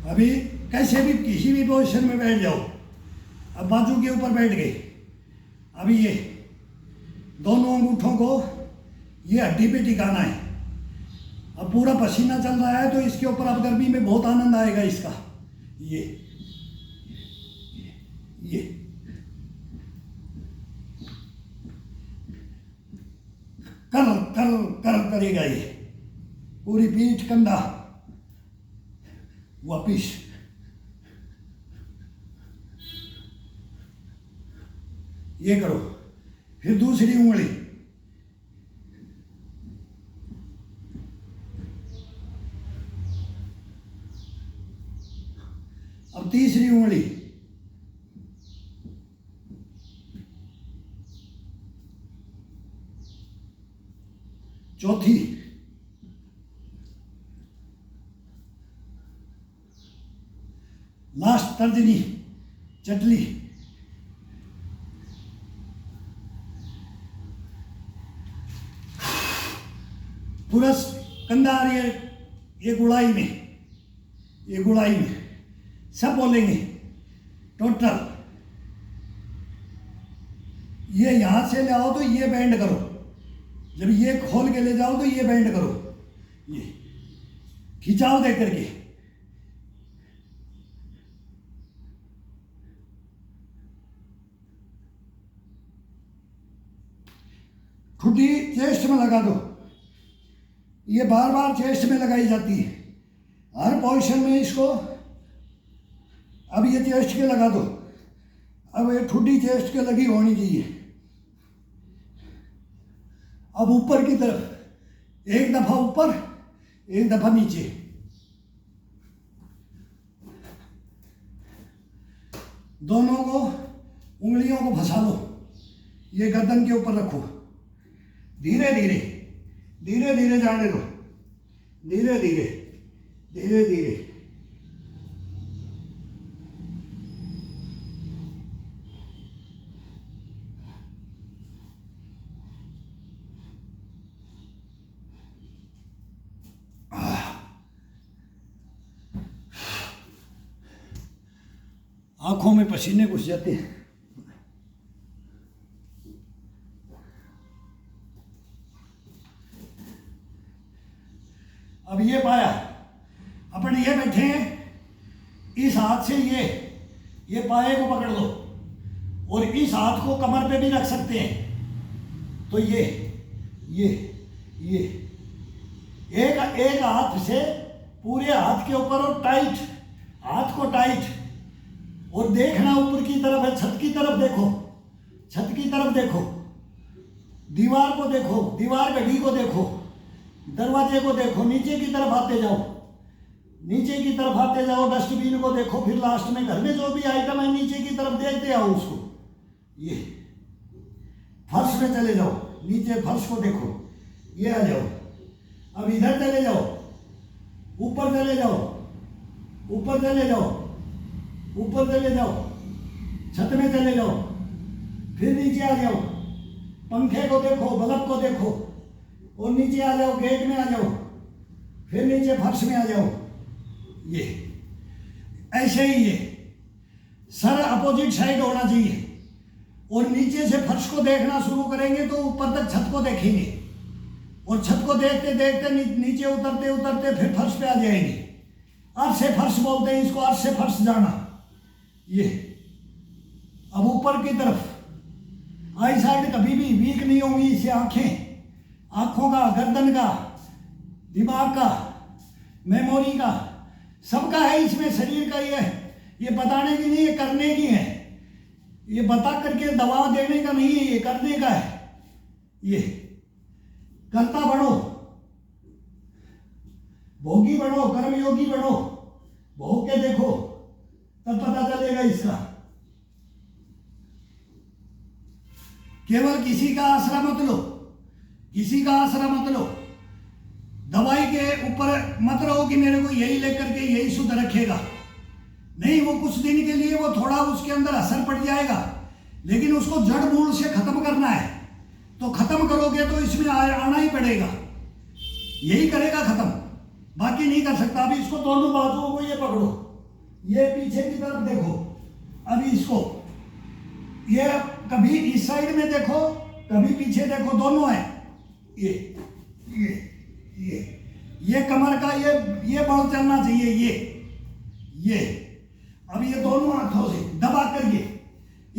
अभी कैसे भी किसी भी पोजीशन में बैठ जाओ। अब बाजू के ऊपर बैठ गए। अभी ये दोनों अंगूठों को ये हड्डी पे टिकाना है। अब पूरा पसीना चल रहा है तो इसके ऊपर अब गर्मी में बहुत आनंद आएगा इसका। ये कर कर कर करेगा ये पूरी पीठ कंधा वापिस। ये करो। फिर दूसरी उंगली, अब तीसरी उंगली, चौथी, लास्ट तर्जनी चटली, पूरा कंधा आ रही है ये गुड़ाई में, ये गुड़ाई में सब बोलेंगे टोटल। ये यहां से ले आओ तो ये बैंड करो, जब ये खोल के ले जाओ तो ये बैंड करो, ये खिंचाव दे करके। ठुड्डी चेस्ट में लगा दो। ये बार बार चेस्ट में लगाई जाती है हर पोजीशन में इसको। अब ये चेस्ट के लगा दो। अब ये ठुड्डी चेस्ट के लगी होनी चाहिए। अब ऊपर की तरफ एक दफा ऊपर, एक दफा नीचे। दोनों को उंगलियों को फंसा लो, ये गर्दन के ऊपर रखो। धीरे धीरे धीरे धीरे जाने दो, धीरे धीरे धीरे धीरे। आंखों में पसीने घुस जाते हैं। अब ये पाया, अपन ये बैठे हैं, इस हाथ से ये पाए को पकड़ लो और इस हाथ को कमर पे भी रख सकते हैं। तो ये एक हाथ से पूरे हाथ के ऊपर और टाइट, हाथ को टाइट, और देखना ऊपर की तरफ है, छत की तरफ देखो, छत की तरफ देखो, दीवार को देखो, दीवार घड़ी को देखो, दरवाजे को देखो, नीचे की तरफ आते जाओ, नीचे की तरफ आते जाओ, डस्टबिन को देखो, फिर लास्ट में घर में जो भी आइटम है नीचे की तरफ देखते आओ उसको। ये फर्श में चले जाओ, नीचे फर्श को देखो, ये आ जाओ। अब इधर चले जाओ, ऊपर चले जाओ, ऊपर चले जाओ, ऊपर चले जाओ, छत में चले जाओ, फिर नीचे आ जाओ, पंखे को देखो, बल्ब को देखो, और नीचे आ जाओ, गेट में आ जाओ, फिर नीचे फर्श में आ जाओ। ये ऐसे ही ये सर अपोजिट साइड होना चाहिए, और नीचे से फर्श को देखना शुरू करेंगे तो ऊपर तक छत को देखेंगे, और छत को देखते देखते नीचे उतरते उतरते फिर फर्श पे आ जाएंगे। अर्श से फर्श बोलते हैं इसको, अर्श से फर्श जाना। ये अब ऊपर की तरफ आई साइड कभी भी वीक नहीं होगी इससे। आंखों का, गर्दन का, दिमाग का, मेमोरी का, सबका है इसमें, शरीर का। ये बताने की नहीं, ये करने की है। ये बता करके दवा देने का नहीं है, ये करने का है। ये करता बढ़ो, भोगी बढ़ो, कर्मयोगी बढ़ो, भोग के देखो, तब पता चलेगा इसका। केवल किसी का आसरा मत लो, किसी का आसरा मत लो। दवाई के ऊपर मत रहो कि मेरे को यही लेकर के यही शुद्ध रखेगा। नहीं, वो कुछ दिन के लिए वो थोड़ा उसके अंदर असर पड़ जाएगा, लेकिन उसको जड़ मूल से खत्म करना है। तो खत्म करोगे तो इसमें आना ही पड़ेगा, यही करेगा खत्म, बाकी नहीं कर सकता। अभी इसको दोनों बाजुओं को ये पकड़ो, ये पीछे की तरफ देखो। अभी इसको ये कभी इस साइड में देखो, कभी पीछे देखो, दोनों है। ये ये ये ये कमर का ये बल चलना चाहिए। ये अब ये दोनों हाथों से दबा करके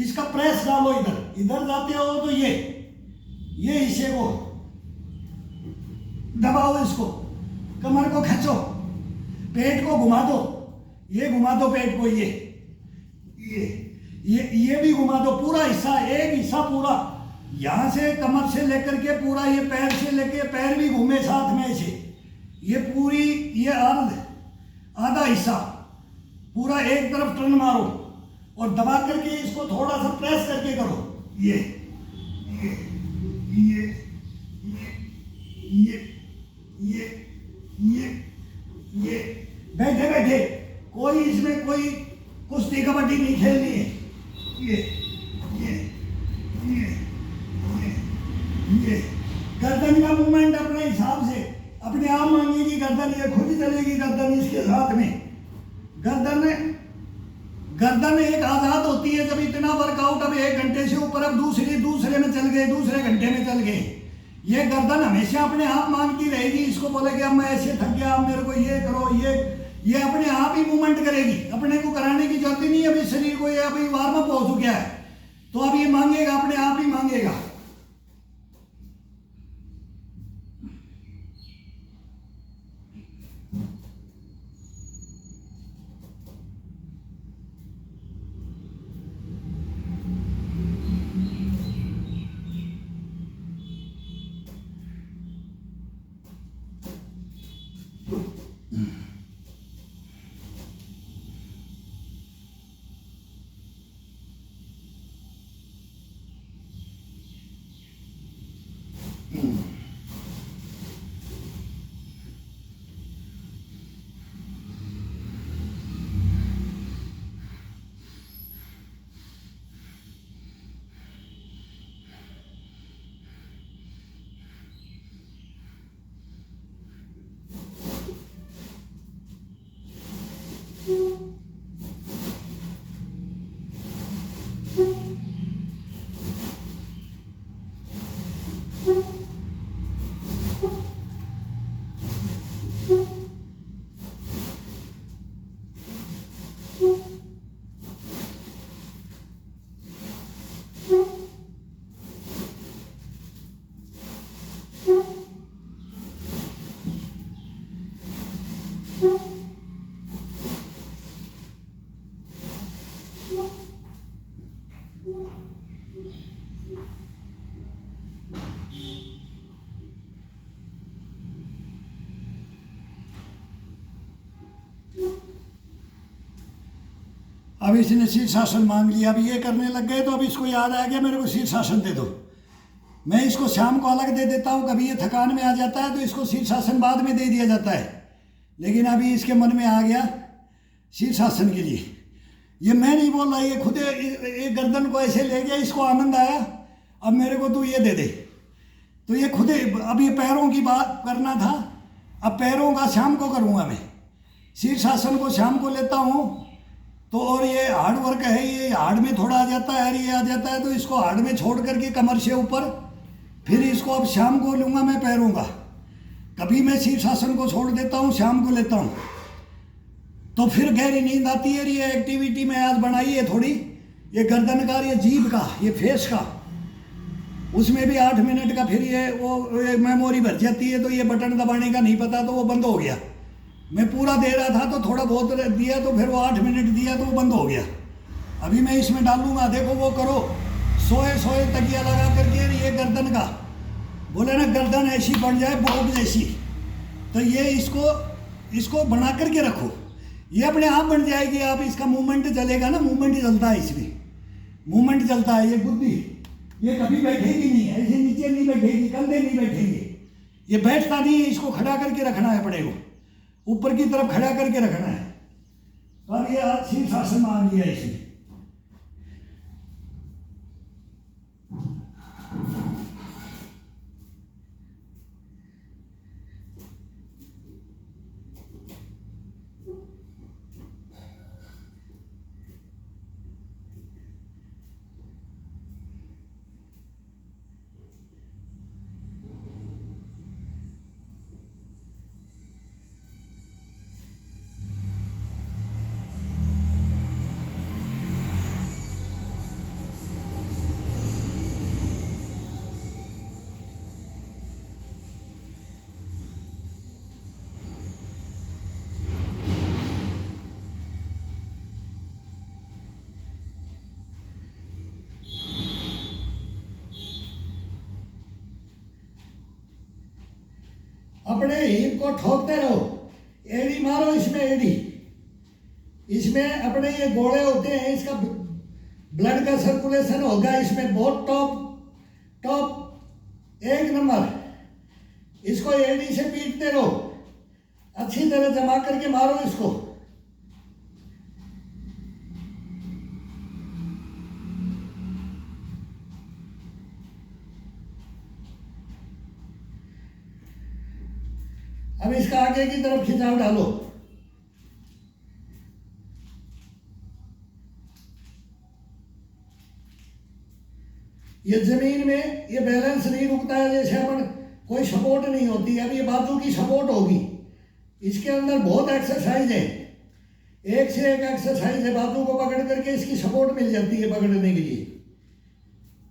इसका प्रेस डालो। इधर इधर जाते हो तो ये हिस्से को दबाओ, इसको कमर को खींचो, पेट को घुमा दो, ये घुमा दो पेट को, ये भी घुमा दो। पूरा हिस्सा, एक हिस्सा पूरा यहां से कमर से लेकर के पूरा ये पैर से लेके पैर भी घूमे साथ में से, ये पूरी ये आधा हिस्सा पूरा एक तरफ टर्न मारो और दबा करके इसको थोड़ा सा प्रेस करके करो। ये ये ये ये ये ये ये बैठे बैठे कोई इसमें कोई कुश्ती कबड्डी नहीं खेलनी है। ये ये ये ये गर्दन का मूवमेंट अपने हिसाब से अपने आप मांगेगी गर्दन, ये खुद चलेगी गर्दन इसके साथ में। गर्दन एक आजाद होती है जब इतना वर्कआउट, अब 1 घंटे से ऊपर, अब दूसरे में चल गए, दूसरे घंटे में चल गए, ये गर्दन हमेशा अपने आप मांगती रहेगी। इसको बोले कि अब मैं ऐसे थक गया, अब मेरे को ये करो, ये अपने आप ही मूवमेंट करेगी, अपने को कराने की जरूरत नहीं है। अभी शरीर को ये अभी वार्म अप हो चुका है तो अब ये मांगेगा, अपने आप ही मांगेगा। अब इसने शीर्षासन मांग लिया, अब ये करने लग गए तो अब इसको याद आ गया मेरे को शीर्षासन दे दो। मैं इसको शाम को अलग दे देता हूँ, कभी ये थकान में आ जाता है तो इसको शीर्षासन बाद में दे दिया जाता है, लेकिन अभी इसके मन में आ गया शीर्षासन के लिए। ये मैं नहीं बोल रहा, ये खुद एक गर्दन को ऐसे ले गया, इसको आनंद आया, अब मेरे को तू ये दे दे, तो ये खुद। अब ये पैरों की बात करना था, अब पैरों का शाम को करूँगा मैं। शीर्षासन को शाम को लेता हूँ तो, और ये हार्ड वर्क है, ये हार्ड में थोड़ा आ जाता है, ये आ जाता है तो इसको हार्ड में छोड़ करके कमर से ऊपर, फिर इसको अब शाम को लूँगा मैं पैरों का। कभी मैं शीर्षासन को छोड़ देता हूँ, शाम को लेता हूँ, तो फिर गहरी नींद आती है। ये एक्टिविटी मैं आज बनाई है थोड़ी, ये गर्दन का, ये जीभ का, ये फेस का, उसमें भी 8 मिनट का। फिर ये वो मेमोरी भर जाती है तो ये बटन दबाने का नहीं पता तो वो बंद हो गया। मैं पूरा दे रहा था तो थोड़ा बहुत दिया तो फिर वो 8 मिनट दिया तो वो बंद हो गया। अभी मैं इसमें डालूंगा, देखो वो करो, सोए सोए तकिया लगा करके, ये गर्दन का बोले ना, गर्दन ऐसी बन जाए बोब जैसी, तो ये इसको बना करके रखो, ये अपने आप बन जाएगी। आप इसका मूवमेंट चलेगा ना, मूवमेंट चलता है, इसमें मूवमेंट चलता है। ये बुद्धि ये कभी बैठेगी नहीं, ऐसे नीचे नहीं बैठेगी, कंधे नहीं बैठेंगे, ये बैठता नहीं है, इसको खड़ा करके रखना है, अपने को ऊपर की तरफ खड़ा करके रखना है। तो अब ये शीर्षासन मान लिया इसने। अपने हिप को ठोकते रहो, एड़ी मारो इसमें, एड़ी इसमें अपने ये गोले होते हैं, इसका ब्लड का सर्कुलेशन होगा इसमें, बहुत टॉप टॉप 1 नंबर। इसको एड़ी से पीटते रहो, अच्छी तरह जमा करके मारो इसको। अब इसका आगे की तरफ खिंचाव डालो। ये जमीन में ये बैलेंस नहीं रुकता है, जैसे अपन कोई सपोर्ट नहीं होती। अब ये बाजू की सपोर्ट होगी, इसके अंदर बहुत एक्सरसाइज है, एक से एक एक्सरसाइज है। बाजू को पकड़ करके इसकी सपोर्ट मिल जाती है पकड़ने के लिए,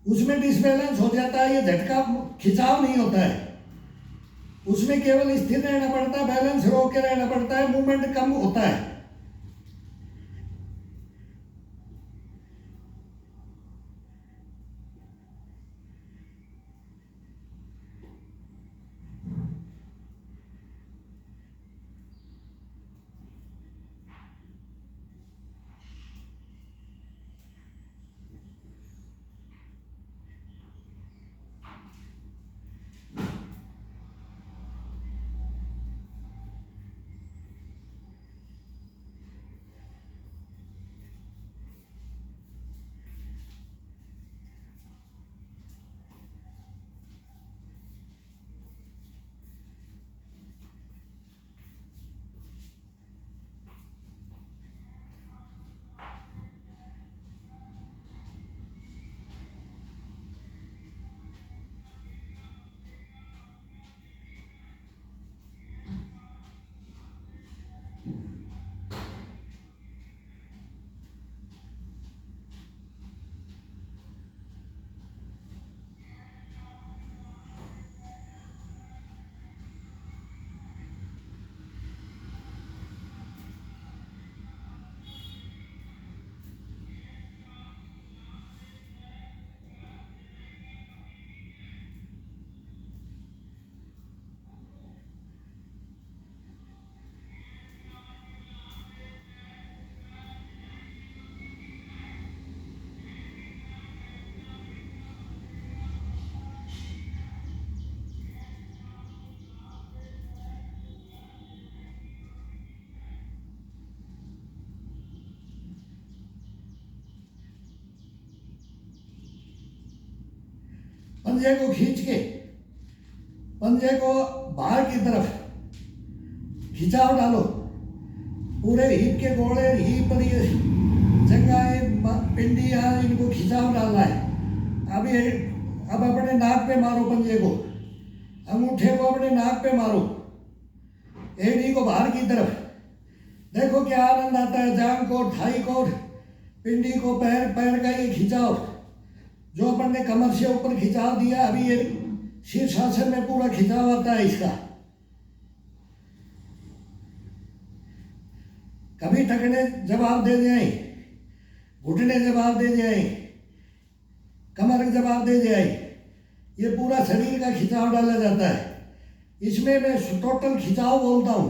उसमें डिसबैलेंस हो जाता है, ये झटका खिंचाव नहीं होता है, उसमें केवल स्थिर रहना पड़ता है, बैलेंस रोक के रहना पड़ता है, मूवमेंट कम होता है। पंजे को खींच के, पंजे को बाहर की तरफ खिंचाव डालो, पूरे हिप के गोले, हिप पर ये जगह पिंडियां, इनको खिंचाव डालना है। अब अपने नाक पे मारो पंजे को, अंगूठे को अपने नाक पे मारो, एड़ी को बाहर की तरफ। देखो क्या आनंद आता है, जांग को, थाई को, पिंडी को, पैर का ये खिंचाव जो अपन ने कमर से ऊपर खिंचाव दिया, अभी ये शीर्षासन में पूरा खिंचाव आता है इसका। कभी टखने जवाब दे जाए, घुटने जवाब दे जाए, कमर जवाब दे जाए, ये पूरा शरीर का खिंचाव डाला जाता है। इसमें मैं टोटल खिंचाव बोलता हूं,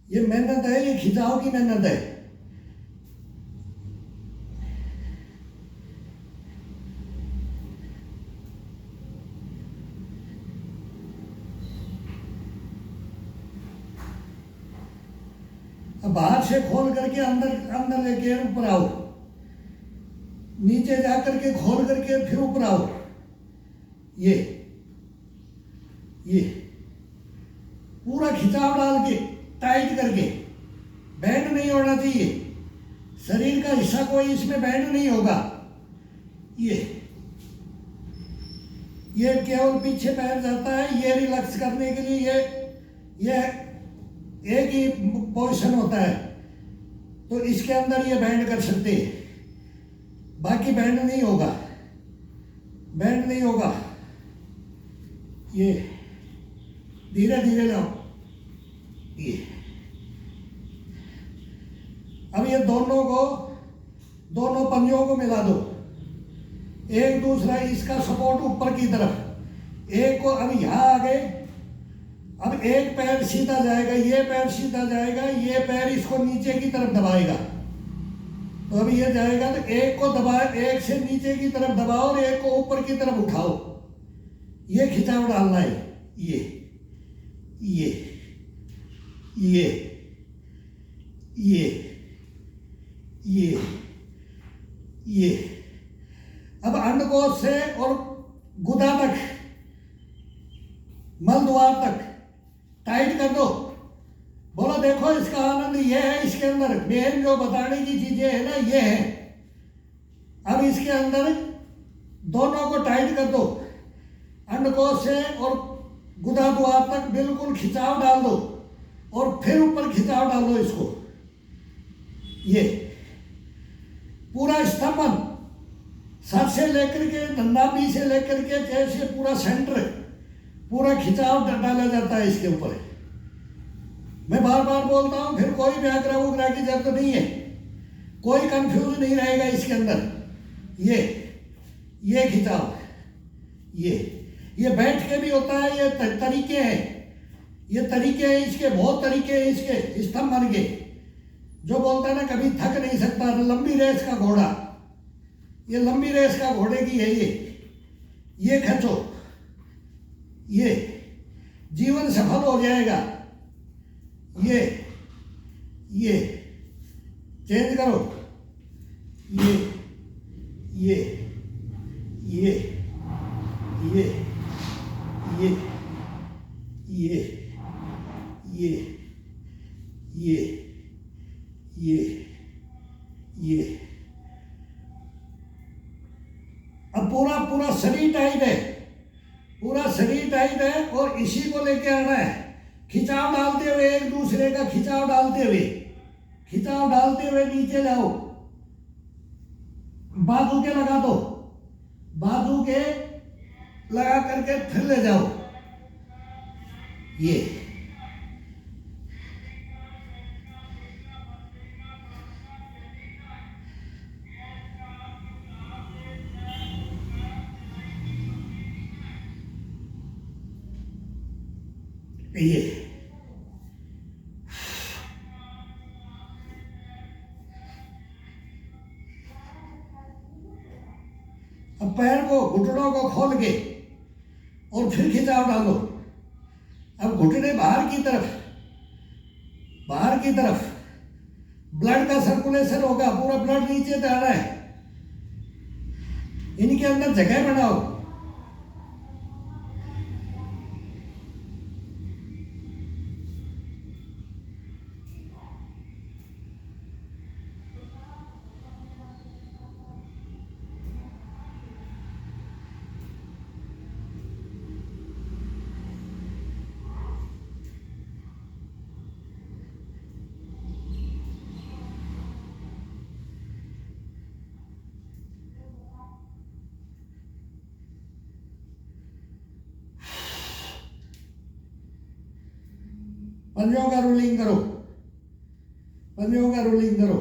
ये मेहनत है, ये खिंचाव की मेहनत है। बाहर से खोल करके अंदर लेके ऊपर आओ, नीचे जा करके खोल करके फिर ऊपर आओ। ये पूरा खिंचाव डाल के टाइट करके, बैंड नहीं होना चाहिए, शरीर का हिस्सा कोई इसमें बैंड नहीं होगा। ये केवल पीछे पैर जाता है, ये रिलैक्स करने के लिए ये एक ही पोजीशन होता है, तो इसके अंदर ये बैंड कर सकते हैं, बाकी बैंड नहीं होगा, बैंड नहीं होगा। ये धीरे धीरे लाओ। ये अब ये दोनों पंजों को मिला दो, एक दूसरा, इसका सपोर्ट ऊपर की तरफ, एक को अब यहाँ आ गए, अब एक पैर सीधा जाएगा, ये पैर सीधा जाएगा, ये पैर इसको नीचे की तरफ दबाएगा। तो अब ये जाएगा तो एक को दबा, एक से नीचे की तरफ दबाओ और एक को ऊपर की तरफ उठाओ। ये खिंचाव डालना है। ये ये ये ये ये ये अब अंडकोश से और गुदा तक, मल द्वार तक टाइट कर दो। बोलो देखो इसका आनंद ये है, इसके अंदर मेन जो बताने की चीजें है ना ये है। अब इसके अंदर दोनों को टाइट कर दो, अंडकोश से और गुदा द्वार तक बिल्कुल खिंचाव डाल दो और फिर ऊपर खिंचाव डाल दो इसको। ये पूरा स्तंभन सर से लेकर के नाभि से लेकर के जैसे पूरा सेंटर पूरा खिंचाव डाला जाता है इसके ऊपर। मैं बार बार बोलता हूं, फिर कोई व्याग्रह उग्रह की जरूरत नहीं है, कोई कंफ्यूज नहीं रहेगा इसके अंदर। ये खिंचाव, ये बैठ के भी होता है, ये तरीके हैं, ये तरीके हैं इसके, बहुत तरीके हैं इसके स्तंभन के। जो बोलता है ना कभी थक नहीं सकता, लंबी रेस का घोड़ा, ये लंबी रेस का घोड़े की है ये खींचो, ये जीवन सफल हो जाएगा। ये चेंज करो, ये ये ये ये ये ये ये ये अब पूरा शरीर टाइट है, पूरा शरीर टाइट है और इसी को लेके आना है, खिंचाव डालते हुए, एक दूसरे का खिंचाव डालते हुए नीचे जाओ। बाजू के लगा दो, बाजू के लगा करके फिर ले जाओ। ये अब पैर को, घुटनों को खोल के और फिर खिंचाव डालो। अब घुटने बाहर की तरफ ब्लड का सर्कुलेशन होगा, पूरा ब्लड नीचे जा रहा है, इनके अंदर जगह बनाओ। पंजों का रोलिंग करो,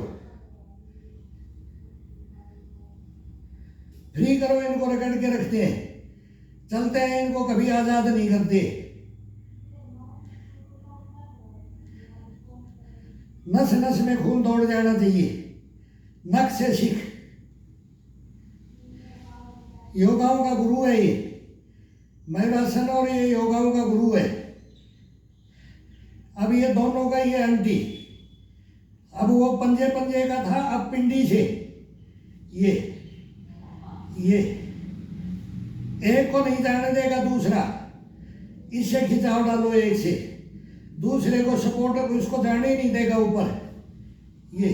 फ्री करो, इनको रगड़ के रखते हैं, चलते हैं, इनको कभी आजाद नहीं करते। नस नस में खून दौड़ जाना चाहिए, नख से सीख। योगाओं का गुरु है ये, मयूरासन और ये योगाओं का गुरु है। अब ये दोनों का ये आंटी, अब वो पंजे का था, अब पिंडी से ये एक को नहीं जाने देगा दूसरा, इससे खिंचाव डालो, एक से दूसरे को सपोर्ट, उसको जाने ही नहीं देगा ऊपर। ये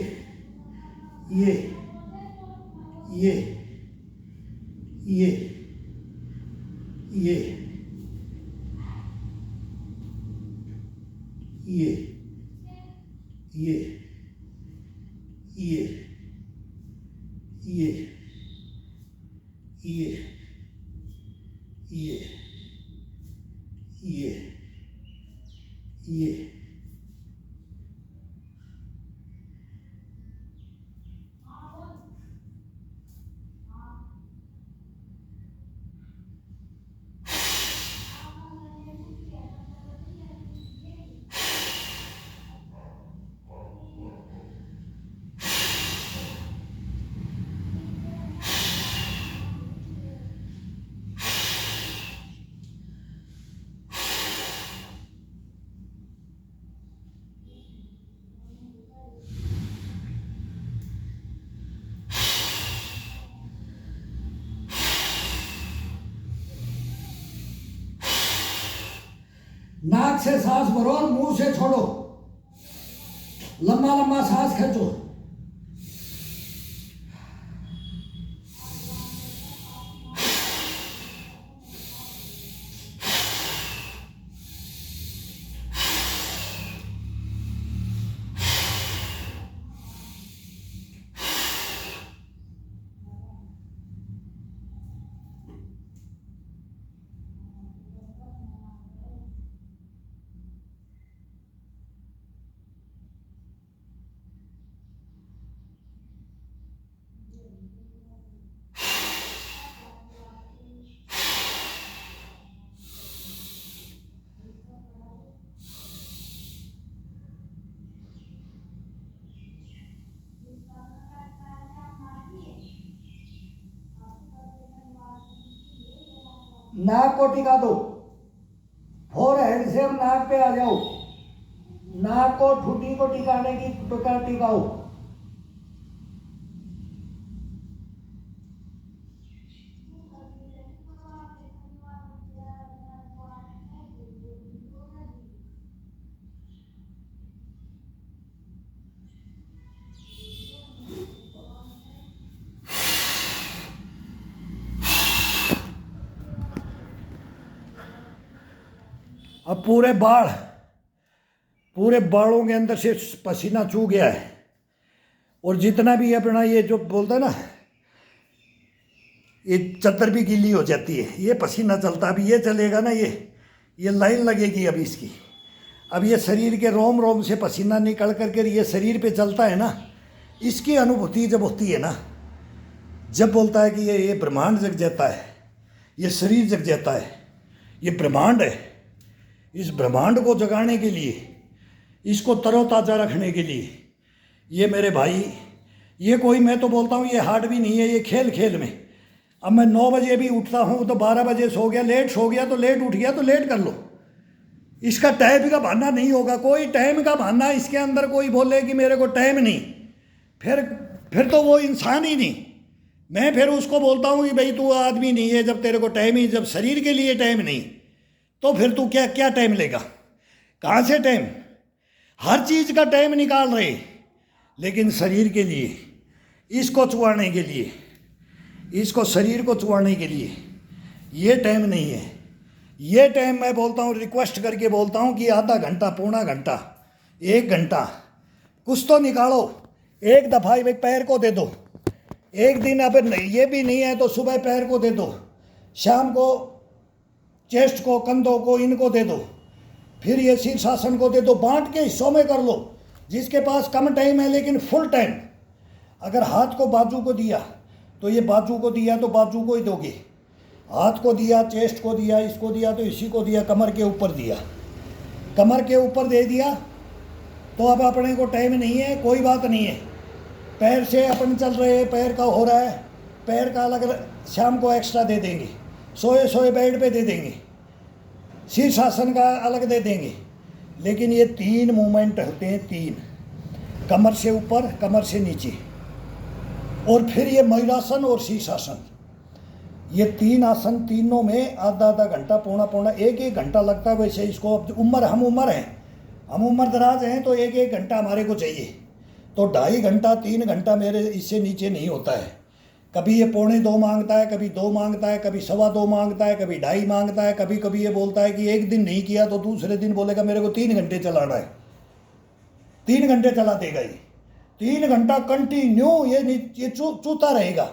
नाक से सांस भरो और मुंह से छोड़ो, लंबा लंबा सांस खींचो। नाक को टिका दो, फोरहेड से नाक पे आ जाओ, नाक को ठुड्डी को टिकाने की टिकाओ। अब पूरे बालों के अंदर से पसीना चू गया है, और जितना भी अपना ये जो बोलता है ना, ये चद्दर भी गीली हो जाती है, ये पसीना चलता। अभी ये चलेगा ना, ये लाइन लगेगी अभी इसकी। अब ये शरीर के रोम रोम से पसीना निकल करके ये शरीर पे चलता है ना, इसकी अनुभूति जब होती है ना, जब बोलता है कि ये ब्रह्मांड जग जाता है, ये शरीर जग जाता है, ये ब्रह्मांड है। इस ब्रह्मांड को जगाने के लिए, इसको तरोताज़ा रखने के लिए, ये मेरे भाई, ये कोई, मैं तो बोलता हूँ ये हार्ड भी नहीं है, ये खेल खेल में। अब मैं 9 बजे भी उठता हूँ तो 12 बजे सो गया, लेट सो गया तो लेट उठ गया तो लेट कर लो। इसका टाइम का बहाना नहीं होगा, कोई टाइम का बहाना इसके अंदर कोई बोले कि मेरे को टाइम नहीं, फिर तो वो इंसान ही नहीं। मैं फिर उसको बोलता हूँ कि भाई तू आदमी नहीं है, जब तेरे को टाइम ही, जब शरीर के लिए टाइम नहीं, तो फिर तू क्या टाइम लेगा, कहाँ से टाइम? हर चीज़ का टाइम निकाल रहे, लेकिन शरीर के लिए, इसको चुआने के लिए, इसको शरीर को चुआने के लिए ये टाइम नहीं है। ये टाइम मैं बोलता हूँ, रिक्वेस्ट करके बोलता हूँ कि आधा घंटा, पौना घंटा, 1 घंटा कुछ तो निकालो। एक दफ़ा एक पैर को दे दो, एक दिन अगर ये भी नहीं है तो सुबह पैर को दे दो, शाम को चेस्ट को, कंधों को, इनको दे दो, फिर ये शीर्षासन को दे दो। बांट के हिस्सों में कर लो, जिसके पास कम टाइम है लेकिन फुल टाइम। अगर हाथ को बाजू को दिया तो ये बाजू को दिया तो बाजू को ही दोगे, हाथ को दिया, चेस्ट को दिया, इसको दिया तो इसी को दिया, कमर के ऊपर दिया, कमर के ऊपर दे दिया तो अब अपने को टाइम नहीं है, कोई बात नहीं है। पैर से अपन चल रहे हैं, पैर का हो रहा है, पैर का अलग शाम को एक्स्ट्रा दे देंगे, सोए बेड पे दे देंगे, शीर्षासन का अलग दे देंगे। लेकिन ये 3 मूवमेंट होते हैं, 3, कमर से ऊपर, कमर से नीचे, और फिर ये मयूरासन और शीर्षासन। ये 3 आसन, तीनों में आधा घंटा, पौना 1 घंटा लगता है। वैसे इसको अब हम उम्र दराज हैं तो 1 घंटा हमारे को चाहिए, तो 2.5 घंटा, 3 घंटा मेरे इससे नीचे नहीं होता है। कभी ये 1.25 मांगता है, कभी 2 मांगता है, कभी 2.25 मांगता है, कभी 2.5 मांगता है, कभी ये बोलता है कि एक दिन नहीं किया तो दूसरे दिन बोलेगा मेरे को 3 घंटे चलाना है, 3 घंटे चला देगा। ये 3 घंटा कंटिन्यू ये चूता रहेगा,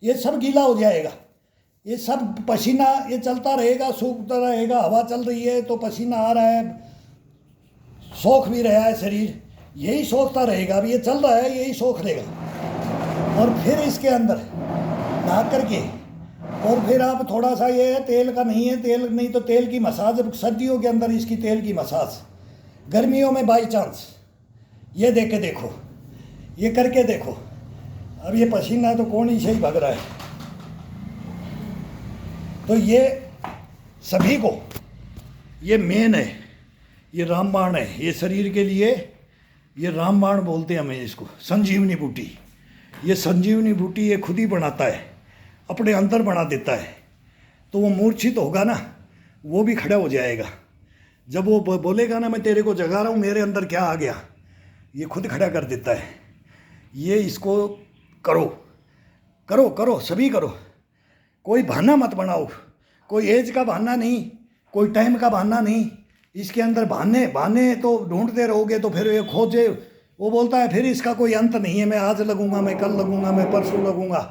ये सब गीला हो जाएगा, ये सब पसीना ये चलता रहेगा, सूखता रहेगा। हवा चल रही है तो पसीना आ रहा है, सोख भी रहा है शरीर, यही सोखता रहेगा। अब ये चल रहा है, यही सोख लेगा। और फिर इसके अंदर नहा करके, और फिर आप थोड़ा सा, ये तेल का नहीं है, तेल नहीं तो तेल की मसाज, सर्दियों के अंदर इसकी तेल की मसाज, गर्मियों में बाई चांस ये दे के देखो, ये करके देखो। अब ये पसीना तो कौन ही सही भग रहा है। तो ये सभी को, ये मेन है, ये रामबाण है, ये शरीर के लिए, ये रामबाण बोलते हैं हमें इसको, संजीवनी बूटी। ये संजीवनी बूटी ये खुद ही बनाता है, अपने अंदर बना देता है। तो वो मूर्छित होगा ना, वो भी खड़ा हो जाएगा। जब वो बोलेगा ना मैं तेरे को जगा रहा हूँ, मेरे अंदर क्या आ गया, ये खुद खड़ा कर देता है। ये इसको करो करो करो, सभी करो। कोई बहाना मत बनाओ, कोई एज का बहाना नहीं, कोई टाइम का बहाना नहीं। इसके अंदर बहाने बहाने तो ढूंढते रहोगे तो फिर ये खोजे, वो बोलता है फिर इसका कोई अंत नहीं है, मैं आज लगूंगा, मैं कल लगूंगा, मैं परसों लगूंगा।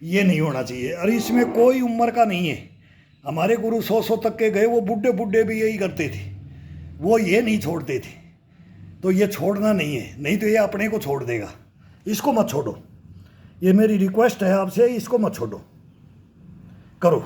ये नहीं होना चाहिए। और इसमें कोई उम्र का नहीं है। हमारे गुरु 100 तक के गए, वो बुढ़े बुढ़े भी यही करते थे, वो ये नहीं छोड़ते थे। तो ये छोड़ना नहीं है, नहीं तो ये अपने को छोड़ देगा। इसको मत छोड़ो, ये मेरी रिक्वेस्ट है आपसे, इसको मत छोड़ो, करो।